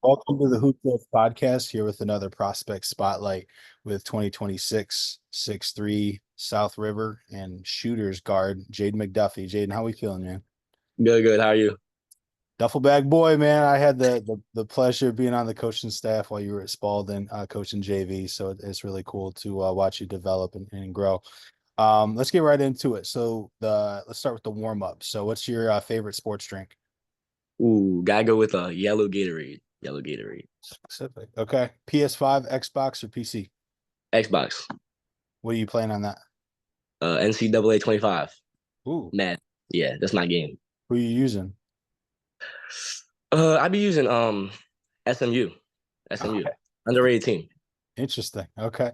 Welcome to the Hoop Wolf podcast here with another prospect spotlight with 2026 6'3" South River and shooters guard Jaden McDuffie. Jaden, how we feeling, man? Good, good. How are you? Duffel bag boy, man. I had the pleasure of being on the coaching staff while you were at Spalding, coaching JV. So it's really cool to watch you develop and grow. Let's get right into it. So let's start with the warm up. So what's your favorite sports drink? Ooh, gotta go with a yellow Gatorade. Yellow Gatorade. Specific. Okay. PS5, Xbox, or PC? Xbox. What are you playing on that? NCAA 25. Ooh, Mad. Yeah, that's my game. who are you using? I be using SMU. SMU. Okay. Underrated team. Interesting. Okay.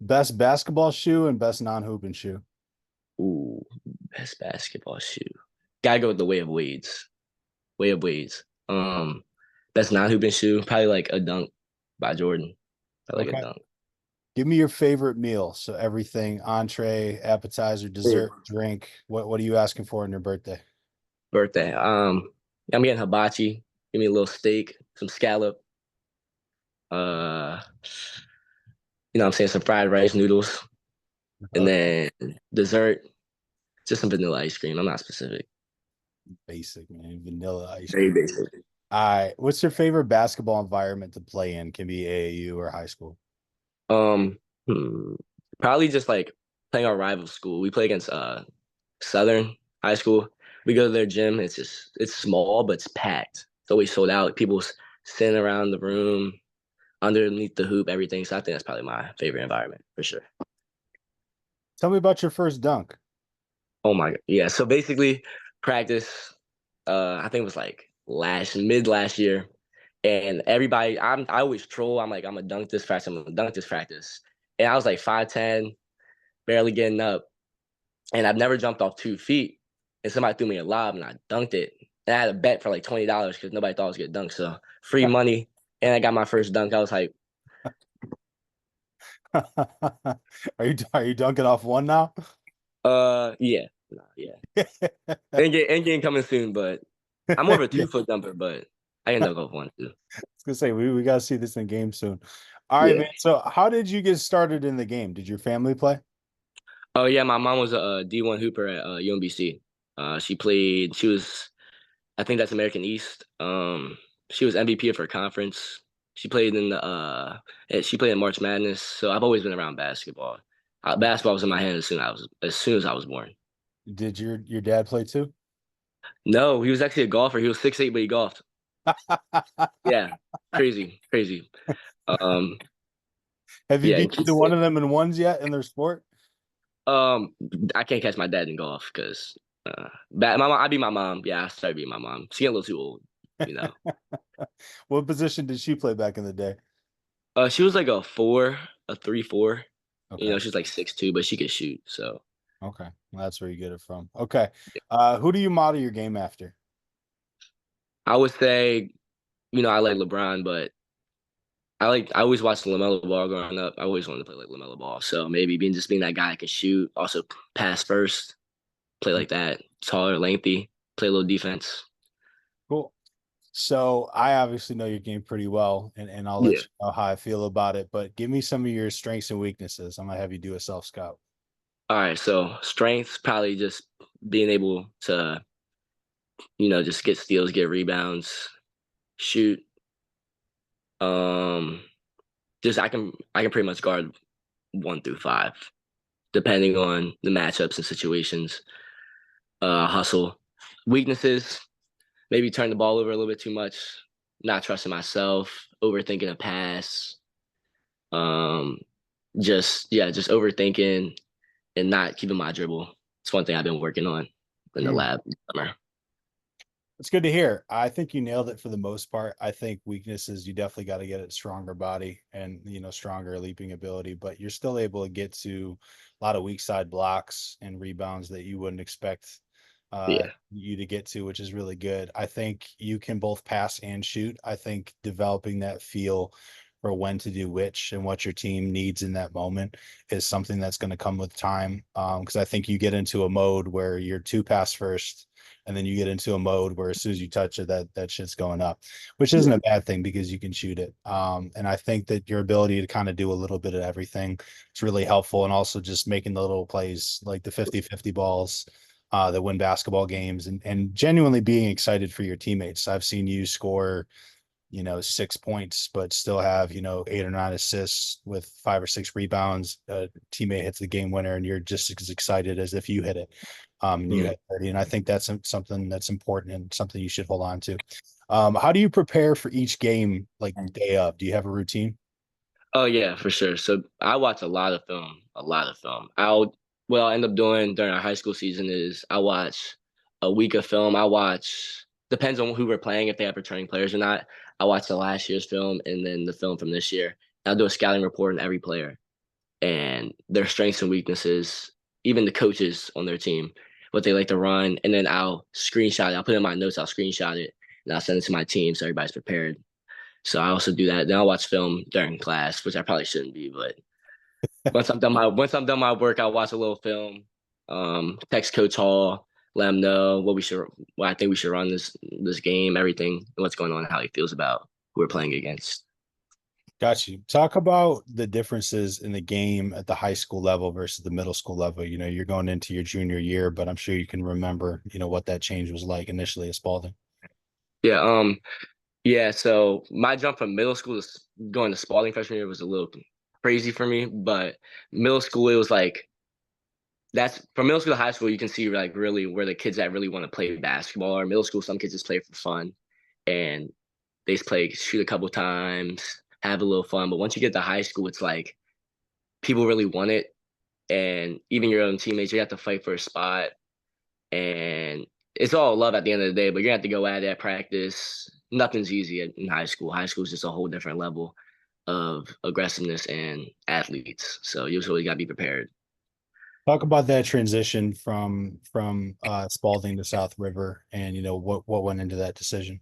Best basketball shoe and best non-hooping shoe. Ooh, best basketball shoe. Gotta go with the Way of Wades. Way of Wades. Best non-hooping shoe. Probably like a dunk by Jordan. I like a Okay. dunk. Give me your favorite meal. So everything, entree, appetizer, Ooh. dessert, drink. What are you asking for on your birthday? Birthday. I'm getting hibachi. Give me a little steak, some scallop. Uh, I'm saying, some fried rice noodles, and Okay. then dessert, just some vanilla ice cream. I'm not specific. Basic, man. Vanilla ice Very cream. basic. All right. What's your favorite basketball environment to play in? Can be AAU or high school. Um, hmm, Probably just like playing our rival school. We play against Southern High School. We go to their gym. It's small, but it's packed. It's always sold out. People sitting around the room, underneath the hoop, everything. So I think that's probably my favorite environment for sure. Tell me about your first dunk. Oh my God. Yeah. So basically practice, I think it was like mid last year. And everybody, I always troll. I'm like, I'm gonna dunk this practice, I'm gonna dunk this practice. And I was like 5'10", barely getting up. And I've never jumped off 2 feet. And somebody threw me a lob and I dunked it. And I had a bet for like $20 because nobody thought I was gonna dunk. So free money. And I got my first dunk. I was like, Are you dunking off one now? yeah. Nah, yeah. Endgame coming soon, but I'm more of a Yeah. 2 foot jumper, but I can dunk off one too. I was gonna say we gotta see this in game soon. All right, Yeah. man. So how did you get started in the game? Did your family play? Oh yeah, my mom was a D1 hooper at UMBC. She played. She was, I think that's American East. She was MVP of her conference. She played in the she played in March Madness. So I've always been around basketball. Basketball was in my hand as soon as I was born. Did your dad play too? No, he was actually a golfer. He was 6'8", but he golfed. Yeah, crazy, crazy. Um, Have you yeah, beat either one of them in ones yet in their sport? um, I can't catch my dad in golf because I beat my mom. Yeah, I started beating my mom. She's getting a little too old, you know. What position did she play back in the day? She was like a four, a 3-4. Okay. She's like 6'2", but she could shoot. So Okay. Well, that's where you get it from. Okay. Who do you model your game after? I would say, I like LeBron, but I always watched LaMelo Ball growing up. I always wanted to play like LaMelo Ball. So maybe being that guy that can shoot, also pass first, play like that, taller, lengthy, play a little defense. Cool. So I obviously know your game pretty well, and I'll let Yeah. you know how I feel about it. But give me some of your strengths and weaknesses. I'm gonna have you do a self scout. All right. So strengths, probably just being able to, just get steals, get rebounds, shoot. Um, just I can pretty much guard 1 through 5, depending on the matchups and situations. Hustle. Weaknesses, maybe turn the ball over a little bit too much, not trusting myself, overthinking a pass. Um, just overthinking and not keeping my dribble. It's one thing I've been working on in the Mm. lab this summer. It's good to hear. I think you nailed it for the most part. I think weaknesses, you definitely got to get a stronger body and stronger leaping ability, but you're still able to get to a lot of weak side blocks and rebounds that you wouldn't expect Yeah, you to get to, which is really good. I think you can both pass and shoot. I think developing that feel for when to do which and what your team needs in that moment is something that's going to come with time. Because I think you get into a mode where you're two pass first, and then you get into a mode where as soon as you touch it, that shit's going up, which isn't Yeah. a bad thing because you can shoot it. And I think that your ability to kind of do a little bit of everything is really helpful, and also just making the little plays like the 50-50 balls that win basketball games, and genuinely being excited for your teammates. I've seen you score, 6 points, but still have, 8 or 9 assists with 5 or 6 rebounds. A teammate hits the game winner, and you're just as excited as if you hit it. And you Mm. hit 30. And I think that's something that's important and something you should hold on to. How do you prepare for each game, like day of? Do you have a routine? Oh yeah, for sure. So I watch a lot of film, a lot of film. I'll end up doing during our high school season is I watch a week of film. I watch depends on who we're playing, if they have returning players or not. I watch the last year's film and then the film from this year. I'll do a scouting report on every player and their strengths and weaknesses, even the coaches on their team, what they like to run, and then I'll screenshot it. I'll put it in my notes, I'll screenshot it, and I'll send it to my team so everybody's prepared. So I also do that. Then I'll watch film during class, which I probably shouldn't be, but once I'm done my work, I'll watch a little film. Text Coach Hall, let him know what I think we should run this game, everything, what's going on, how he feels about who we're playing against. Got you. Talk about the differences in the game at the high school level versus the middle school level. You're going into your junior year, but I'm sure you can remember, what that change was like initially at Spalding. Yeah, yeah. So my jump from middle school to going to Spalding freshman year was a little crazy for me, but middle school it was like that's from middle school to high school, you can see like really where the kids that really want to play basketball are. Middle school, some kids just play for fun and they just play shoot a couple times, have a little fun. But once you get to high school, it's like people really want it. And even your own teammates, you have to fight for a spot. And it's all love at the end of the day, but you're gonna have to go at it at practice. Nothing's easy in high school. High school is just a whole different level of aggressiveness and athletes. So you just really gotta be prepared. Talk about that transition from Spalding to South River, and what went into that decision.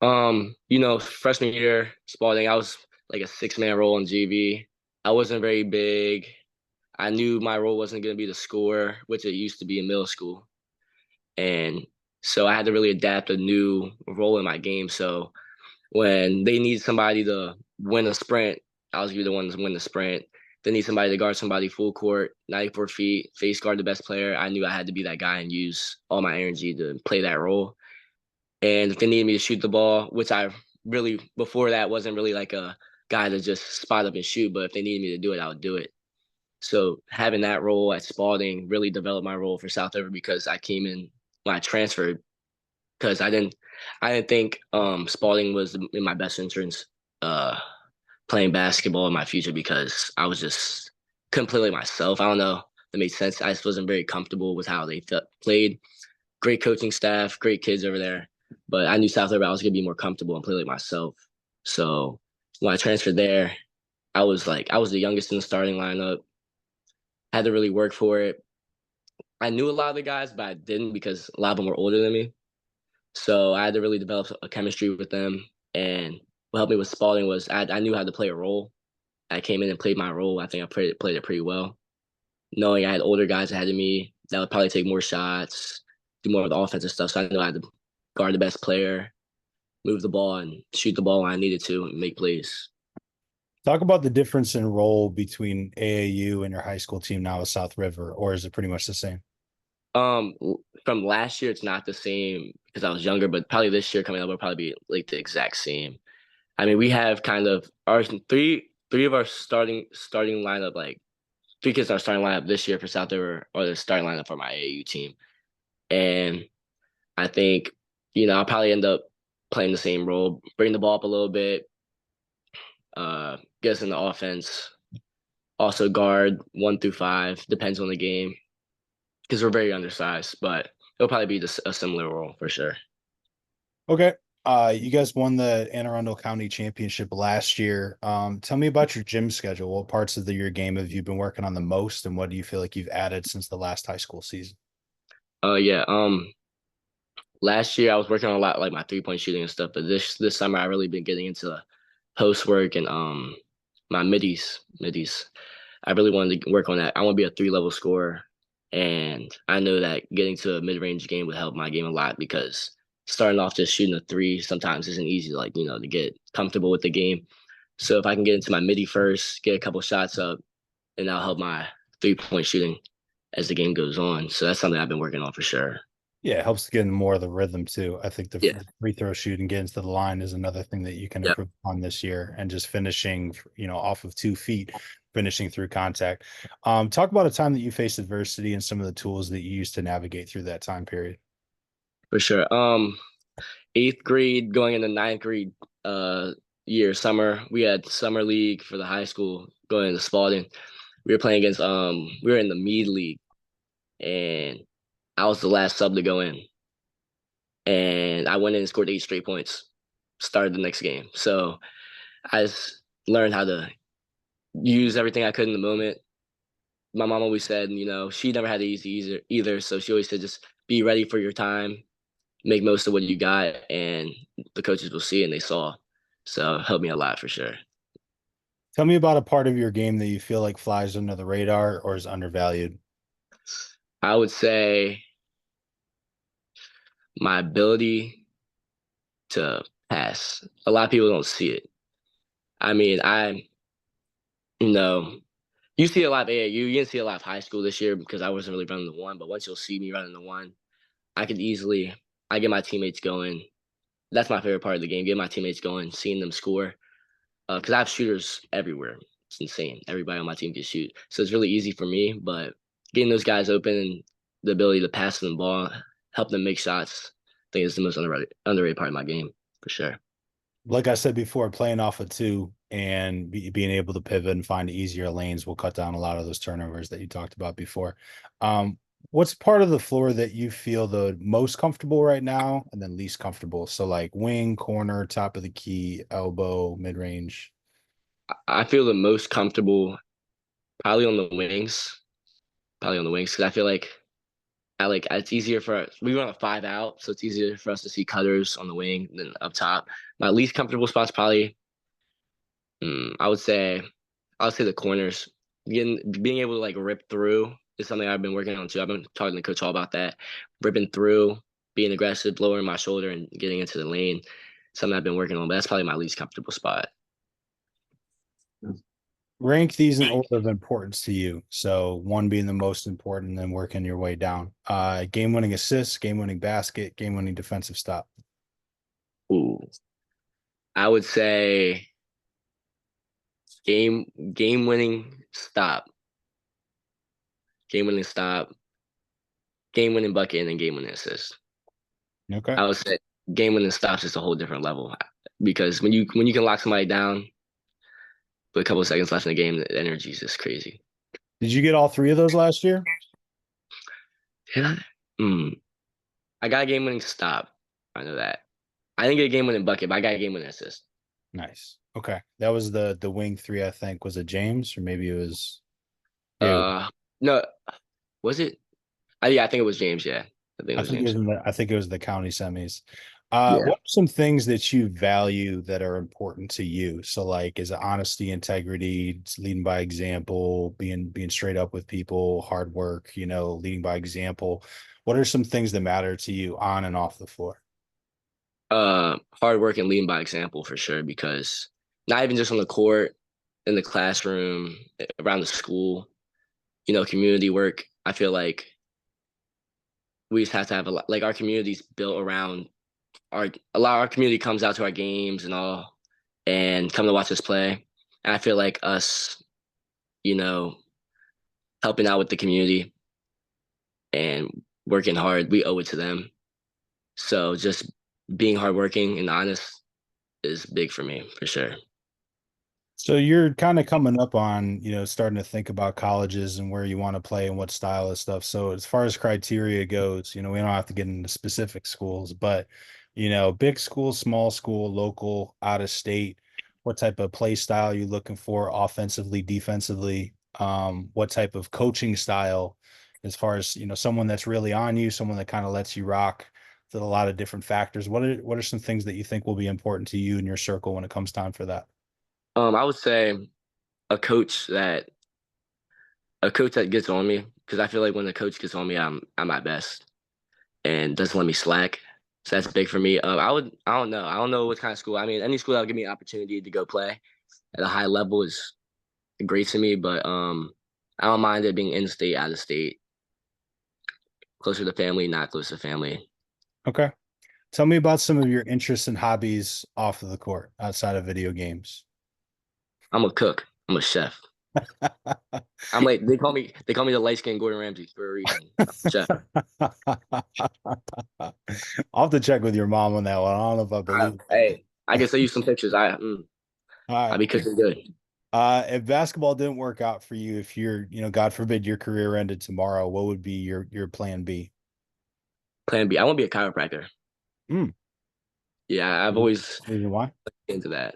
Freshman year, Spalding, I was like a 6-man role in GV. I wasn't very big. I knew my role wasn't going to be the scorer, which it used to be in middle school. And so I had to really adapt a new role in my game. So when they need somebody to win a sprint, I was going to be the one to win the sprint. They need somebody to guard somebody full court, 94 feet, face guard the best player. I knew I had to be that guy and use all my energy to play that role. And if they needed me to shoot the ball, which I really before that wasn't really like a guy to just spot up and shoot, but if they needed me to do it, I would do it. So having that role at Spalding really developed my role for South River because I came in when I transferred because I didn't think Spalding was in my best interest uh, playing basketball in my future because I was just completely myself. I don't know if that made sense. I just wasn't very comfortable with how they played. Great coaching staff, great kids over there. But I knew South River I was gonna be more comfortable and play like myself. So when I transferred there, I was the youngest in the starting lineup. Had to really work for it. I knew a lot of the guys, but I didn't because a lot of them were older than me. So I had to really develop a chemistry with them. And what helped me with Spalding was I knew how to play a role. I came in and played my role. I think I played it pretty well. Knowing I had older guys ahead of me that would probably take more shots, do more of the offensive stuff. So I knew I had to guard the best player, move the ball, and shoot the ball when I needed to and make plays. Talk about the difference in role between AAU and your high school team now with South River, or is it pretty much the same? From last year, it's not the same because I was younger, but probably this year coming up will probably be like the exact same. I mean, we have kind of our three of our starting lineup, like three kids in our starting lineup this year for South River or the starting lineup for my AAU team. And I think, I'll probably end up playing the same role, bring the ball up a little bit, get us in the offense, also guard 1 through 5, depends on the game, because we're very undersized, but it'll probably be a similar role for sure. Okay. You guys won the Anne Arundel County Championship last year. Tell me about your gym schedule. What parts of your game have you been working on the most, and what do you feel like you've added since the last high school season? Yeah. Last year I was working on a lot like my 3-point shooting and stuff, but this summer I really been getting into post work and my middies. I really wanted to work on that. I want to be a 3 level scorer, and I know that getting to a mid range game would help my game a lot because starting off just shooting a three sometimes isn't easy. Like to get comfortable with the game. So if I can get into my midi first, get a couple shots up, and that'll help my 3 point shooting as the game goes on. So that's something I've been working on for sure. Yeah, it helps get in more of the rhythm too. I think the Yeah. free throw shoot and getting to the line is another thing that you can Yep. improve on this year, and just finishing, off of 2 feet, finishing through contact. Talk about a time that you faced adversity and some of the tools that you used to navigate through that time period. For sure. Eighth grade going into ninth grade uh year summer, we had summer league for the high school going into Spalding. We were playing against we were in the Mead League, and I was the last sub to go in. And I went in and scored 8 straight points, started the next game. So I just learned how to use everything I could in the moment. My mom always said, she never had it easy either. So she always said, just be ready for your time, make most of what you got, and the coaches will see, and they saw. So it helped me a lot for sure. Tell me about a part of your game that you feel like flies under the radar or is undervalued. I would say my ability to pass. A lot of people don't see it. I mean, you know, you see a lot of AAU. You didn't see a lot of high school this year because I wasn't really running the one. But once you'll see me running the one, I could easily, I get my teammates going. That's my favorite part of the game, get my teammates going, seeing them score. Because I have shooters everywhere. It's insane. Everybody on my team can shoot. So it's really easy for me. But getting those guys open and the ability to pass them the ball, help them make shots, I think is the most underrated part of my game for sure. Like I said before, playing off of two and being able to pivot and find easier lanes will cut down a lot of those turnovers that you talked about before. Um, what's part of the floor that you feel the most comfortable right now and then least comfortable? So like wing, corner, top of the key, elbow, mid range. I feel the most comfortable probably on the wings, because I feel like it's easier for us. We run a 5 out, so it's easier for us to see cutters on the wing than up top. My least comfortable spot's probably mm, I would say I would say the corners. Being able to rip through is something I've been working on too. I've been talking to Coach Hall about that. Ripping through, being aggressive, lowering my shoulder and getting into the lane. Something I've been working on, but that's probably my least comfortable spot. Rank these in order of importance to you. So one being the most important, then working your way down. Game winning assist, game winning basket, game winning defensive stop. Ooh. I would say game winning stop. Game winning stop, game winning bucket, and then game winning assist. Okay. I would say game winning stops is a whole different level because when you can lock somebody down with a couple of seconds left in the game, the energy is just crazy. Did you get all three of those last year? Did I? Mm, I got a game winning stop. I know that. I didn't get a game winning bucket, but I got a game winning assist. Nice. Okay. That was the wing three, I think. Was it James? Or maybe it was yeah, No, was it? Yeah, I think it was James. Yeah, I think it I was think it was James. I think it was the county semis. Yeah. What are some things that you value that are important to you? So like is it honesty, integrity, leading by example, being straight up with people, hard work, leading by example. What are some things that matter to you on and off the floor? Hard work and leading by example for sure. Because not even just on the court, in the classroom, around the school, community work. I feel like we just have to have a lot. Like our community's built around a lot of our community comes out to our games and all, and come to watch us play. And I feel like us, you know, helping out with the community and working hard, we owe it to them. So just being hardworking and honest is big for me for sure. So you're kind of coming up on, starting to think about colleges and where you want to play and what style of stuff. So as far as criteria goes, we don't have to get into specific schools, but big school, small school, local, out of state, what type of play style you looking for offensively, defensively, what type of coaching style as far as, someone that's really on you, someone that kind of lets you rock with a lot of different factors. What are some things that you think will be important to you and your circle when it comes time for that? I would say a coach that a coach that gets on me because I feel like when the coach gets on me, I'm at best and doesn't let me slack. So that's big for me. I don't know what kind of school. I mean, any school that will give me an opportunity to go play at a high level is great to me. But I don't mind it being in state, out of state, closer to family, not close to family. Okay. Tell me about some of your interests and hobbies off of the court outside of video games. I'm a cook. I'm a chef. I'm like they call me the light skinned Gordon Ramsay for a reason. I'm a chef. I'll have to check with your mom on that one. I don't know if I believe it. Hey, I can send you some pictures. All I right. be cooking good. If basketball didn't work out for you, if God forbid your career ended tomorrow, what would be your plan B? Plan B. I want to be a chiropractor. Mm. Yeah, I've always Reason why? been into that.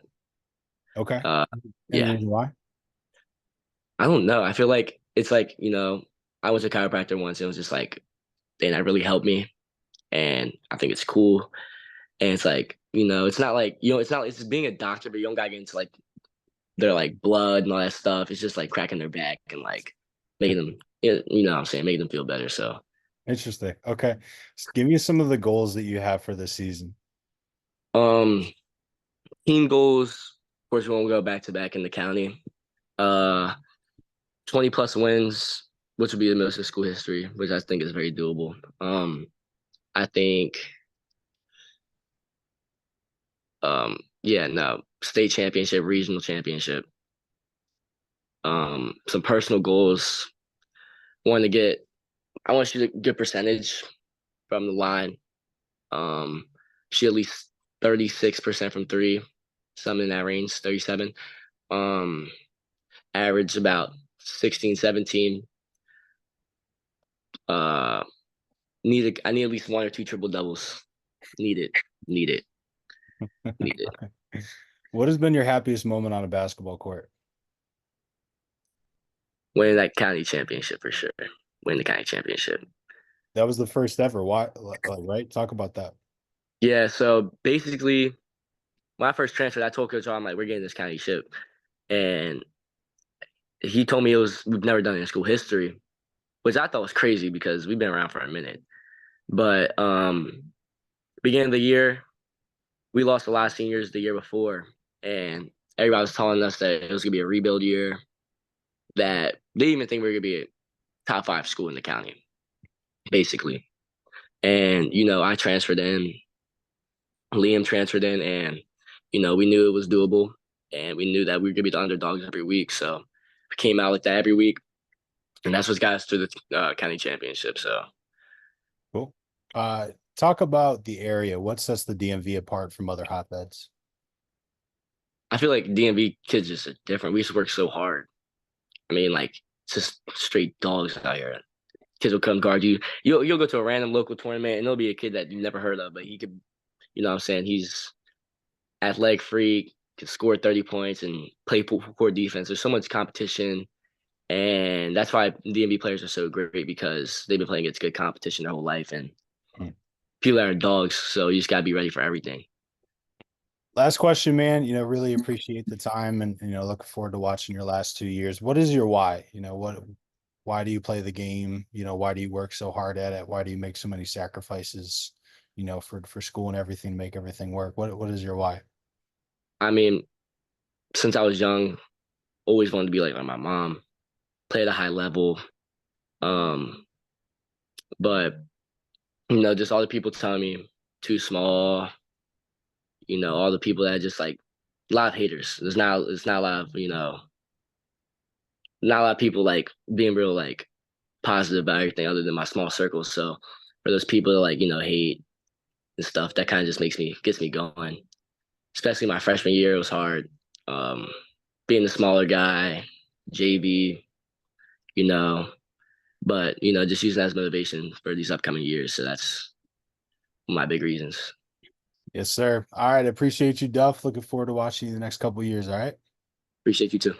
Okay. Uh, Any yeah, reason why? I don't know. I feel like it's like I went to a chiropractor once. And it was just like they not really helped me, and I think it's cool. And it's like it's not like it's not it's just being a doctor, but you don't gotta get into like their like blood and all that stuff. It's just like cracking their back and like making them, what I'm saying, making them feel better. So, Interesting. Okay. Give me some of the goals that you have for this season. um, team goals. Of course, we won't go back to back in the county. Uh, 20 plus wins, which would be the most in school history, which I think is very doable. I think, yeah, no, state championship, regional championship. Some personal goals. Want to get, I want to shoot a good percentage from the line. Um, Shoot at least 36% from three, something in that range, 37. Um, Average about 16, 17. Uh, I need at least one or two triple doubles. Need it, need it, need it. Okay. What has been your happiest moment on a basketball court? Winning that county championship for sure. Win the county championship. That was the first ever. Why, right? Talk about that. Yeah, so basically, when I first transferred, I told Coach, I'm like, we're getting this county ship. And he told me we've never done it in school history, which I thought was crazy because we've been around for a minute. But beginning of the year, we lost a lot of seniors the year before, and everybody was telling us that it was gonna be a rebuild year. That they didn't even think we were gonna be a top five school in the county, basically. And I transferred in, Liam transferred in, and we knew it was doable, and we knew that we were gonna be the underdogs every week. So we came out like that every week, and that's what got us to the county championship. So Cool. Talk about the area. What sets the DMV apart from other hotbeds? I feel like DMV kids just are different. We used to work so hard. I mean, like it's just straight dogs out here. Kids will come guard you. You'll go to a random local tournament and there'll be a kid that you never heard of, but he could, what I'm saying, he's athletic freak, can score 30 points and play poor defense. There's so much competition, and that's why DMV players are so great because they've been playing against good competition their whole life, and Hmm. people are dogs, so you just gotta be ready for everything. Last question, man. Really appreciate the time and looking forward to watching your last 2 years. What is your why? Why do you play the game? Why do you work so hard at it? Why do you make so many sacrifices, for school and everything, to make everything work? What is your why? I mean, since I was young, always wanted to be like my mom, play at a high level. Um, but just all the people telling me too small, all the people that just like a lot of haters. It's not a lot of, not a lot of people like being real like positive about everything other than my small circles. So for those people that like, hate and stuff, that kind of just gets me going. Especially my freshman year, it was hard. Um, Being the smaller guy, JV, you know, but just using that as motivation for these upcoming years. So that's my big reasons. Yes, sir. All right. I appreciate you, Duff. Looking forward to watching you the next couple of years. All right. Appreciate you too.